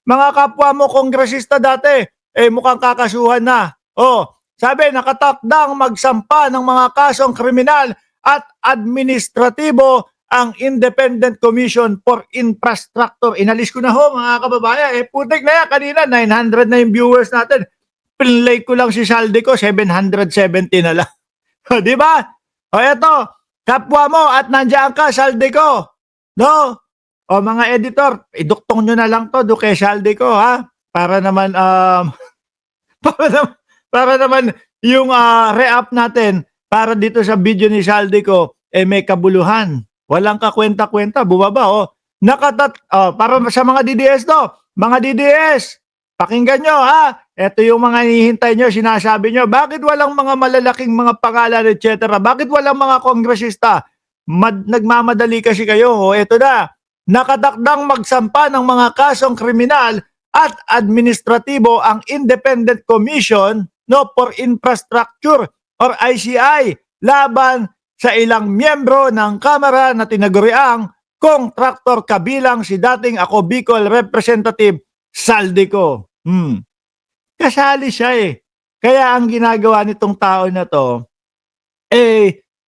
mga kapwa mo kongresista dati, mukhang kakasuhan na. Sabi, nakatakdang magsampa ng mga kasong kriminal at administratibo ang Independent Commission for Infrastructure. Inalis ko na ho, mga kababayan. Putik na yan. Kanina, 900 na yung viewers natin. Pinlay ko lang si saldi ko, 770 na lang. Di ba? Eto, kapwa mo at nandiyan ka, saldi ko. No? Mga editor, iduktong nyo na lang to, kay saldi ko, ha? Para naman, para naman yung re-up natin para dito sa video ni saldi ko, may kabuluhan. Walang kakwenta-kwenta, bumaba, para sa mga DDS to, mga DDS, pakinggan nyo, ha? Ito yung mga hinihintay nyo, sinasabi nyo, bakit walang mga malalaking mga pangalan, etc.? Bakit walang mga kongresista? Nagmamadali kasi kayo, ito na. Nakatakdang magsampa ng mga kasong kriminal at administratibo ang Independent Commission for Infrastructure or ICI laban sa ilang miyembro ng Kamara na tinaguriang kontraktor kabilang si dating Ako Bicol Representative Saldico. Kasali siya Kaya ang ginagawa nitong tao na to,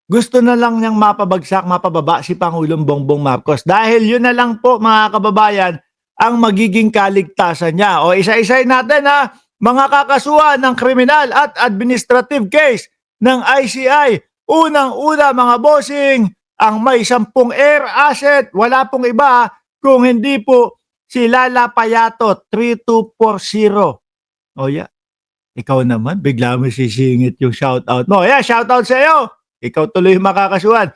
gusto na lang niyang mapababa si Pangulong Bongbong Marcos. Dahil yun na lang po, mga kababayan, ang magiging kaligtasan niya. Isa-isay natin, ha, mga kakasuhan ng kriminal at administrative case ng ICI. Unang-una, mga bossing, ang may 10 air asset, wala pong iba kung hindi po si Lala Payatot 3240. Ikaw naman, bigla mo sisingit yung shoutout mo. Shoutout sa iyo. Ikaw tuloy makakasuhan.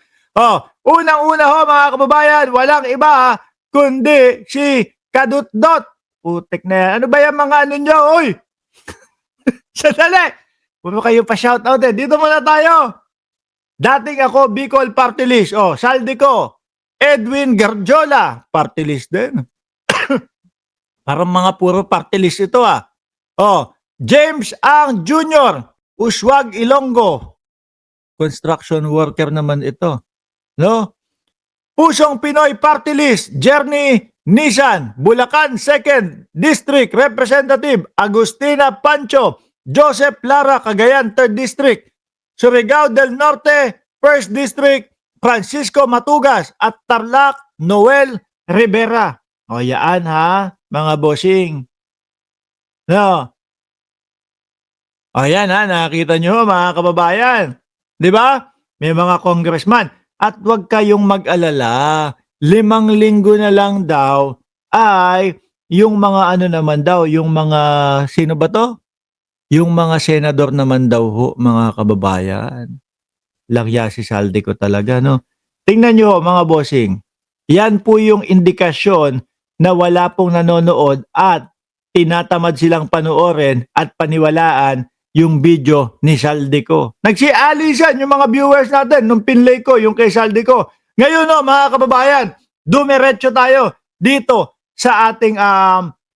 Unang-una ho, mga kababayan, walang iba kundi si Kadutdot. Putek na yan. Ano ba yung mga ano nyo? Uy! Sandali! Puro kayo pa shoutout Dito muna tayo. Dating Ako Bicol Party List. Saldi ko. Edwin Garjola. Party list din. Parang mga puro party list ito James Ang Jr. Uswag Ilonggo. Construction worker naman ito. No? Pusong Pinoy Party List. Jerny Nisan. Bulacan 2nd District Representative Agustina Pancho. Joseph Lara Cagayan 3rd District. Surigao del Norte 1st District Francisco Matugas at Tarlac Noel Rivera. Yaan ha, mga bossing. No. Yan ha, nakita nyo mga kababayan. Di ba? May mga congressman. At huwag kayong mag-alala. 5 linggo na lang daw ay yung mga ano naman daw, yung mga, sino ba to? Yung mga senador naman daw ho, mga kababayan. Lagya si saldi ko talaga, no? Tingnan nyo mga bossing. Yan po yung indikasyon na wala pong nanonood at tinatamad silang panoorin at paniwalaan yung video ni Saldico. Nagsialisan yung mga viewers natin nung pinlay ko, yung kay Saldico. Ngayon mga kababayan, dumiretso tayo dito sa ating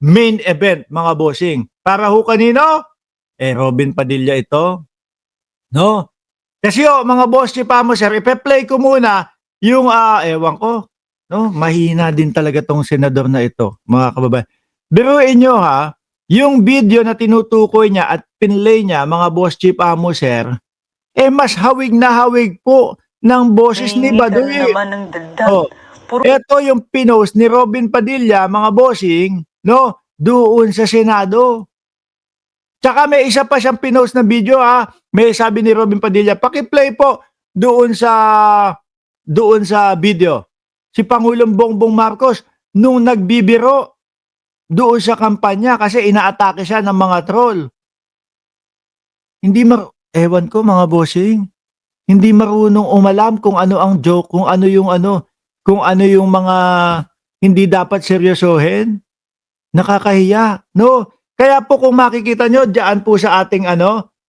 main event, mga bossing. Para ho kanino? Robin Padilla ito. No? Kasi mga boss si Pamo sir, ipe-play ko muna yung, ewan ko, no? Mahina din talaga tong senador na ito, mga kababayan. Biruin nyo ha, yung video na tinutukoy niya at pinlay niya, mga boss Chief Amo sir, mas hawig na hawig po ng boses ni Baduy. Ito yung pinost ni Robin Padilla, mga bossing, no, doon sa Senado. Tsaka may isa pa siyang pinost na video may sabi ni Robin Padilla, paki-play po doon sa video. Si Pangulong Bongbong Marcos nung nagbibiro doon sa kampanya kasi inaatake siya ng mga troll. Ewan ko mga bossing, hindi marunong umalam kung ano ang joke, kung ano yung mga hindi dapat seryosohin. Nakakahiya, no? Kaya po kung makikita nyo, diyan po sa ating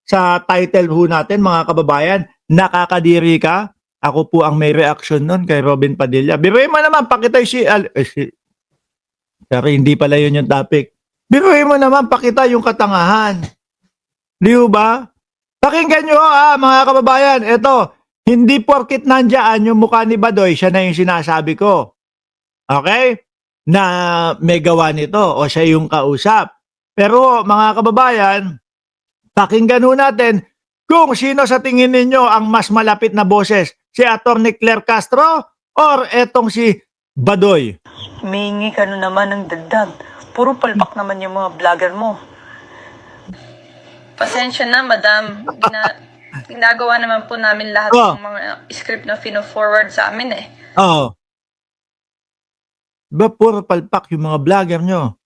sa title po natin, mga kababayan, nakakadiri ka. Ako po ang may reaction nun kay Robin Padilla. Biruin mo naman, pakita pero hindi pala yun yung topic. Biruin mo naman, pakita yung katangahan. Di ba? Pakinggan nyo mga kababayan, eto, hindi porkit nandiyan yung mukha ni Badoy, siya na yung sinasabi ko. Okay? na may gawa nito o siya yung kausap. Pero mga kababayan, pakinggan ho natin kung sino sa tingin ninyo ang mas malapit na boses, si Atty. Claire Castro or etong si Badoy. Humingi ka na naman ng dagdag. Puro palpak naman yung mga vlogger mo. Pasensya na, madam. Ginagawa naman po namin lahat Oh. ng mga script na fino-forward sa amin eh. Oo. Ba puro palpak yung mga vlogger nyo?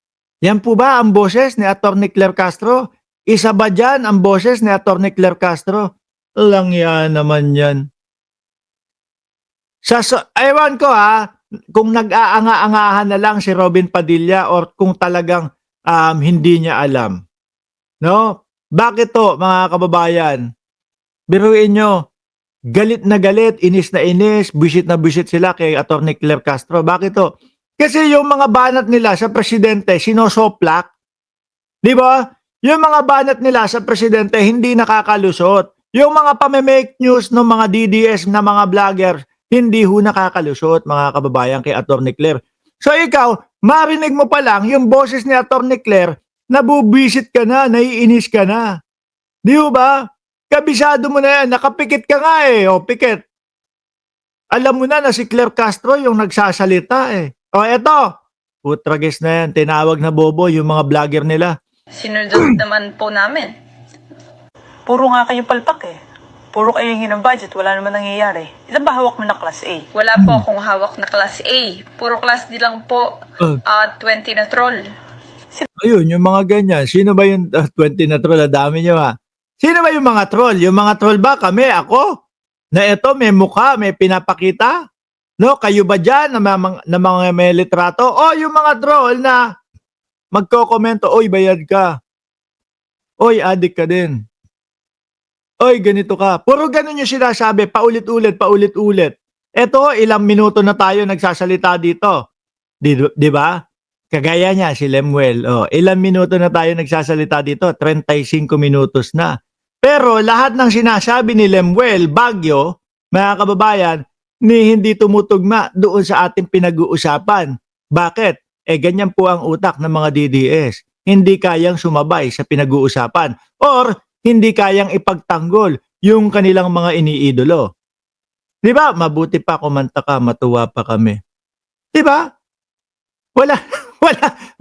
Yan po ba ang boses ni Atty. Claire Castro? Isa ba dyan ang boses ni Atty. Claire Castro? Lang yan naman yan. Ewan ko kung nag-aanga-angahan na lang si Robin Padilla or kung talagang hindi niya alam. No? Bakit to, mga kababayan? Biruin nyo, galit na galit, inis na inis, buwisit na buwisit sila kay Atty. Claire Castro. Bakit to? Kasi yung mga banat nila sa presidente, sinosoplak. Di ba? Yung mga banat nila sa presidente, hindi nakakalusot. Yung mga pame-make news ng mga DDS na mga vlogger, hindi ho nakakalusot, mga kababayan, kay Atty. Claire. So ikaw, marinig mo pa lang yung boses ni Atty. Claire, nabubisit ka na, naiinis ka na. Di ba? Kabisado mo na yan, nakapikit ka nga eh, o pikit. Alam mo na si Claire Castro yung nagsasalita eh. O eto, putragis na yan, tinawag na bobo yung mga vlogger nila. Sinunod naman po namin. Puro nga kayo palpak eh. Puro kayo hingi ng budget, wala naman nangyayari. Ilan ba hawak mo na class A? Wala po akong hawak na class A. Puro class D lang po. 20 na troll. Ayun, yung mga ganyan. Sino ba yung 20 na troll? Dami nyo Sino ba yung mga troll? Yung mga troll ba? Kami, ako? Na eto, may mukha, may pinapakita? No, kayo ba dyan na mga may litrato? O yung mga troll na magko-komento, oy, bayad ka. Oy, adik ka din. Oy, ganito ka. Puro ganun yung sinasabi, paulit-ulit, paulit-ulit. Eto, ilang minuto na tayo nagsasalita dito. Di ba? Kagaya niya, si Lemuel. Ilang minuto na tayo nagsasalita dito? 35 minutos na. Pero lahat ng sinasabi ni Lemuel, Baguio, mga kababayan, ni hindi tumutugma doon sa ating pinag-uusapan. Bakit? Ganyan po ang utak ng mga DDS. Hindi kayang sumabay sa pinag-uusapan or hindi kayang ipagtanggol yung kanilang mga iniidolo. Di ba? Mabuti pa kumanta ka, matuwa pa kami. Di ba?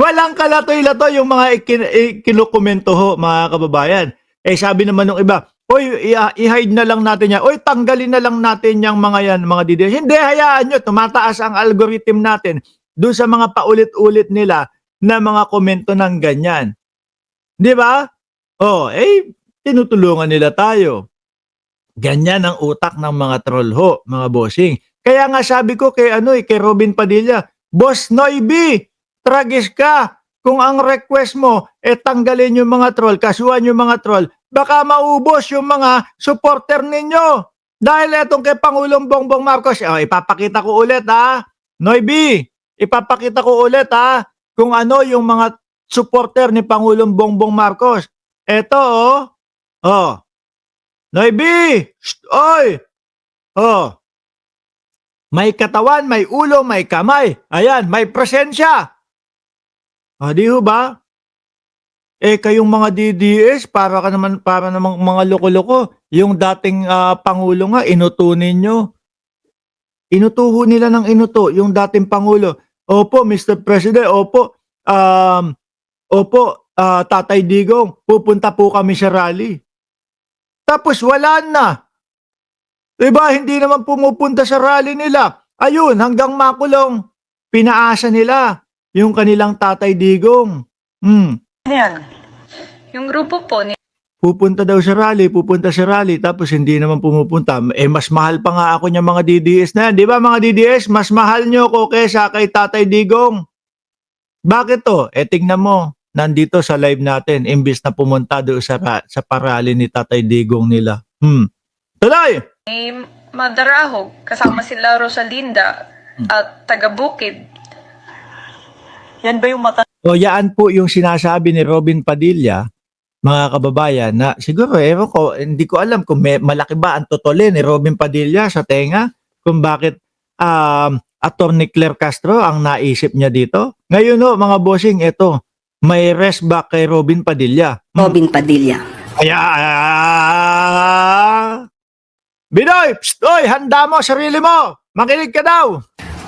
Walang kalatoy-latoy yung mga kinukomento ho, mga kababayan. Sabi naman ng iba, oy, i-hide na lang natin yan. Oy, tanggalin na lang natin yung mga yan, mga DDS. Hindi, hayaan nyo, tumataas ang algorithm natin doon sa mga paulit-ulit nila na mga komento ng ganyan. Di ba? Tinutulungan nila tayo. Ganyan ang utak ng mga troll ho, mga bossing. Kaya nga sabi ko kay Robin Padilla, Boss Noybi, tragis ka. Kung ang request mo tanggalin yung mga troll, kasuhan yung mga troll, baka maubos yung mga supporter ninyo. Dahil etong kay Pangulong Bongbong Marcos, ipapakita ko ulit Noybi, ipapakita ko ulit kung ano yung mga supporter ni Pangulong Bongbong Marcos. Eto Noybi, oy, may katawan, may ulo, may kamay. Ayan, may presensya. Di ho ba? Kayong mga DDS, para namang mga loko-loko. Yung dating Pangulo nga, inutunin nyo. Inutuho nila ng inuto, yung dating Pangulo. Opo, Mr. President, opo, Tatay Digong, pupunta po kami sa rally. Tapos wala na. Diba, hindi naman pumupunta sa rally nila. Ayun, hanggang makulong, pinaasa nila yung kanilang Tatay Digong. Ano yan? Yung grupo po ni Pupunta sa rally, tapos hindi naman pumupunta. Mas mahal pa nga ako niya mga DDS na yan. Di ba mga DDS, mas mahal nyo ko kesa kay Tatay Digong. Bakit to? Tingnan mo, nandito sa live natin, imbis na pumunta doon sa parali ni Tatay Digong nila. Tuloy! Madarahog, kasama sila Rosalinda at taga-Bukid. Yan ba yung mata? Yaan po yung sinasabi ni Robin Padilla, mga kababayan, na siguro, hindi ko alam kung malaki ba ang tutuli ni Robin Padilla sa tenga, kung bakit Attorney Claire Castro ang naisip niya dito. Ngayon ho, mga bossing, ito, may rest back kay Robin Padilla. Robin Padilla. Kaya, Binoy, psst, oy, handa mo sarili mo. Makinig ka daw.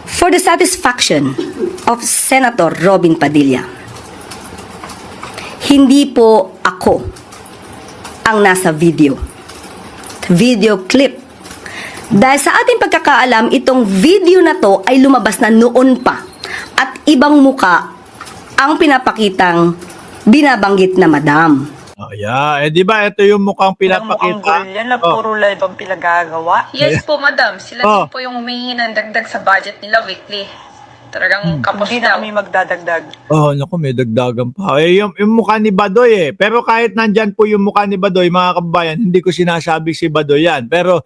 For the satisfaction of Senator Robin Padilla, hindi po ako ang nasa video clip. Dahil sa ating pagkakaalam, itong video na to ay lumabas na noon pa at ibang muka ang pinapakitang binabanggit na madam. Oh, yeah. Eh, di ba, ito yung mukhang Mukhang pinapakita. yan na puro live ang pinagagawa. Yes po, madam. Sila Oh. din po yung humingi ng dagdag sa budget nila weekly. Talagang kapos Hindi na daw. kami magdadagdag. Oh, naku, may dagdagan pa. Eh, yung mukha ni Badoy eh. Pero kahit nandyan po yung mukha ni Badoy, mga kababayan, hindi ko sinasabi si Badoy yan. Pero